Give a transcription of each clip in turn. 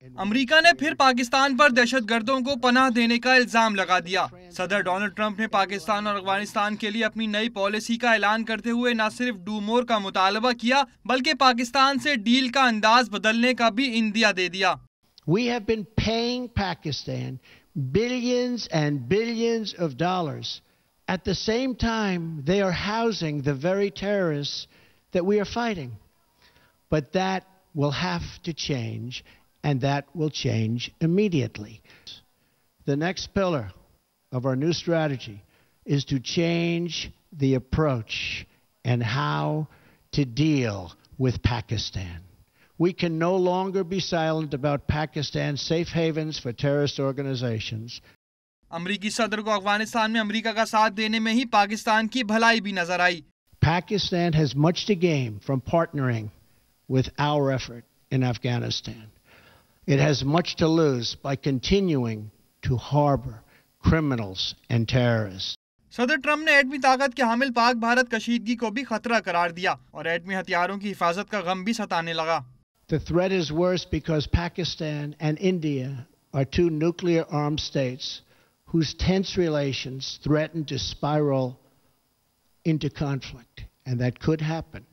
America ने फिर पाकिस्तान पर दहशतगर्दों को पनाह देने का इल्जाम लगा दिया। सदर डोनाल्ड ट्रंप ने पाकिस्तान और अफगानिस्तान के लिए अपनी नई पॉलिसी का ऐलान करते हुए न सिर्फ डू मोर का मुतालबा किया बल्कि पाकिस्तान से डील का अंदाज बदलने का भी इंदिया दे दिया। We have been paying Pakistan billions and billions of dollars. At the same time, they are housing the very terrorists that we are fighting. But that will have to change, and that will change immediately. The next pillar of our new strategy is to change the approach and how to deal with Pakistan. We can no longer be silent about Pakistan's safe havens for terrorist organizations. अमरीकी सदर को अफगानिस्तान में अमरीका का साथ देने में ही पाकिस्तान की भलाई भी नजर आई। Pakistan has much to gain from partnering with our effort in Afghanistan. It has much to lose by continuing to harbor criminals and terrorists. सदर ट्रंप ने एटमी ताकत के हामिल पाक भारत कशीदगी को भी खतरा करार दिया और एटमी हथियारों की हिफाजत का गम भी सताने लगा। The threat is worse because Pakistan and India are two nuclear armed states whose tense relations threaten to spiral into conflict, and that could happen.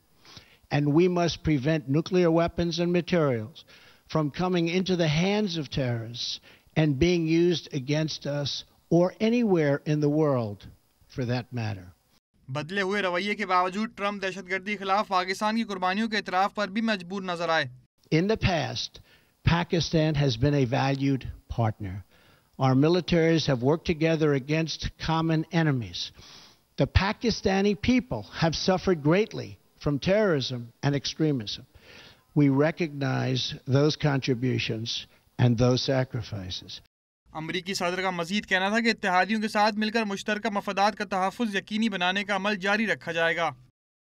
And we must prevent nuclear weapons and materials from coming into the hands of terrorists and being used against us or anywhere in the world for that matter. बदले हुए रवैये के बावजूद Trump दहशतगर्दी के खिलाफ पाकिस्तान की कुर्बानियों के इतराफ पर भी मजबूर नजर आए। In the past, Pakistan has been a valued partner. Our militaries have worked together against common enemies. The Pakistani people have suffered greatly from terrorism and extremism. We recognize those contributions and those sacrifices. अमरीकी सदर का मजीद कहना था कि इत्तेहादियों के साथ मिलकर मुश्तरका मफादात का तहफ़्फ़ुज़ यकीनी बनाने का अमल जारी रखा जाएगा।